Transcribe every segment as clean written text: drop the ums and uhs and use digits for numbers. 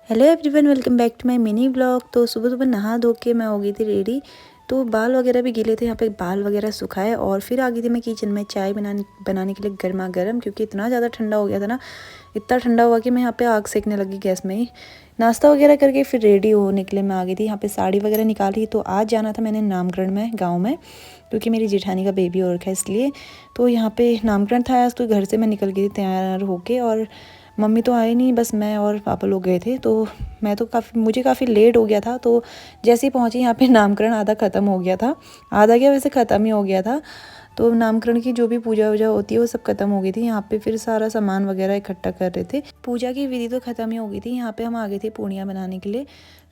Hello everyone, welcome back to my mini blog. तो सुबह सुबह नहा धो के मैं हो गई थी रेडी। तो बाल वगैरह भी गीले थे, यहाँ पे बाल वगैरह सुखाए और फिर आ गई थी मैं किचन में चाय बनाने के लिए गर्मा गर्म, क्योंकि इतना ज़्यादा ठंडा हो गया था ना। इतना ठंडा हुआ कि मैं यहाँ पे आग सेकने लगी गैस में ही। नाश्ता वगैरह करके फिर रेडी होने के लिए मैं आ गई थी। यहाँ पे साड़ी वगैरह निकाली, तो आज जाना था मैंने नामकरण में गाँव में, क्योंकि मेरी जेठानी का बेबी हो रखा है इसलिए। तो यहाँ पे नामकरण था आज, तो घर से मैं निकल गई थी तैयार होके। और मम्मी तो आई नहीं, बस मैं और पापा लोग गए थे। तो मैं तो मुझे काफ़ी लेट हो गया था। तो जैसे ही पहुंची यहाँ पे नामकरण आधा ख़त्म हो गया था, आधा क्या वैसे ख़त्म ही हो गया था। तो नामकरण की जो भी पूजा वूजा होती है वो सब ख़त्म हो गई थी। यहाँ पे फिर सारा सामान वगैरह इकट्ठा कर रहे थे। पूजा की विधि तो ख़त्म ही हो गई थी। यहाँ पे हम आ गए थे पूड़ियाँ बनाने के लिए।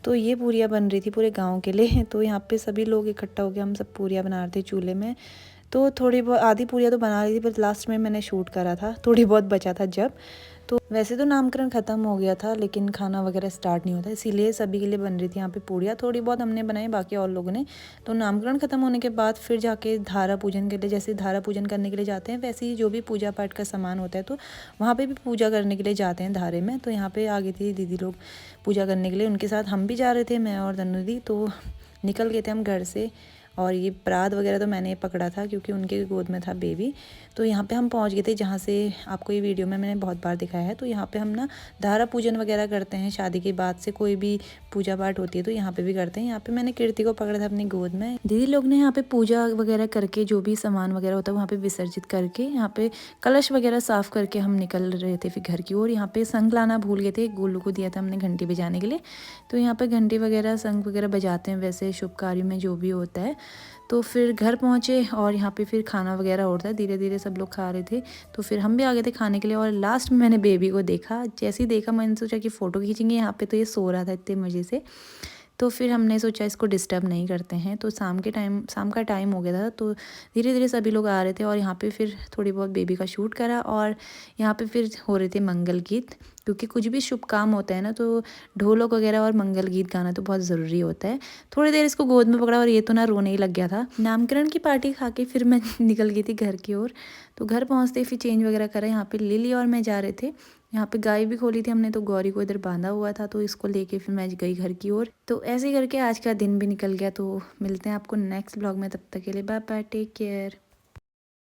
तो ये पूड़ियाँ बन रही थी पूरे गाँव के लिए। तो यहाँ पे सभी लोग इकट्ठा हो गए, हम सब पूड़ियाँ बना रहे थे चूल्हे में। तो थोड़ी बहुत आधी पूड़ियाँ तो बना रही थी, पर लास्ट में मैंने शूट करा था, थोड़ी बहुत बचा था जब। तो वैसे तो नामकरण ख़त्म हो गया था, लेकिन खाना वगैरह स्टार्ट नहीं होता, इसीलिए सभी के लिए बन रही थी यहाँ पे पूड़ियाँ। थोड़ी बहुत हमने बनाई, बाकी और लोगों ने। तो नामकरण ख़त्म होने के बाद फिर जाके धारा पूजन के लिए, जैसे धारा पूजन करने के लिए जाते हैं वैसे ही जो भी पूजा पाठ का सामान होता है, तो वहाँ पे भी पूजा करने के लिए जाते हैं धारे में। तो यहाँ पे आ गई थी दीदी लोग पूजा करने के लिए, उनके साथ हम भी जा रहे थे, मैं और तनु दी। तो निकल गए थे हम घर से। और ये परात वगैरह तो मैंने पकड़ा था, क्योंकि उनके गोद में था बेबी। तो यहाँ पे हम पहुँच गए थे जहाँ से आपको ये वीडियो में मैंने बहुत बार दिखाया है। तो यहाँ पे हम ना धारा पूजन वगैरह करते हैं, शादी के बाद से कोई भी पूजा पाठ होती है तो यहाँ पे भी करते हैं। यहाँ पे मैंने कीर्ति को पकड़ा था अपनी गोद में। दीदी लोग ने यहाँ पे पूजा वगैरह करके जो भी सामान वगैरह होता है वहाँ पे विसर्जित करके, यहाँ पे कलश वगैरह साफ करके हम निकल रहे थे फिर घर की ओर। यहाँ पे शंख लाना भूल गए थे, गोलू को दिया था हमने घंटी बजाने के लिए। तो यहाँ पे घंटी वगैरह शंख वगैरह बजाते हैं वैसे शुभ कार्य में जो भी होता है। तो फिर घर पहुँचे और यहाँ पे फिर खाना वगैरह होता है, धीरे धीरे सब लोग खा रहे थे। तो फिर हम भी आ गए थे खाने के लिए। और लास्ट में मैंने बेबी को देखा, जैसे ही देखा मैंने सोचा कि फ़ोटो खींचेंगे। यहाँ पे तो ये सो रहा था इतने मज़े से। तो फिर हमने सोचा इसको डिस्टर्ब नहीं करते हैं। तो शाम का टाइम हो गया था। तो धीरे धीरे सभी लोग आ रहे थे और यहाँ पे फिर थोड़ी बहुत बेबी का शूट करा। और यहाँ पे फिर हो रहे थे मंगल गीत, क्योंकि कुछ भी शुभ काम होता है ना तो ढोलक वगैरह और मंगल गीत गाना तो बहुत ज़रूरी होता है। थोड़ी देर इसको गोद में पकड़ा और ये तो ना रोने ही लग गया था। नामकरण की पार्टी खा के फिर मैं निकल गई थी घर की ओर। तो घर पहुँचते फिर चेंज वगैरह करा। यहाँ पे लिली और मैं जा रहे थे। यहाँ पे गाय भी खोली थी हमने, तो गौरी को इधर बांधा हुआ था, तो इसको लेके फिर मैं गई घर की ओर। तो ऐसे ही करके आज का दिन भी निकल गया। तो मिलते हैं आपको नेक्स्ट ब्लॉग में, तब तक के लिए बाय बाय, टेक केयर।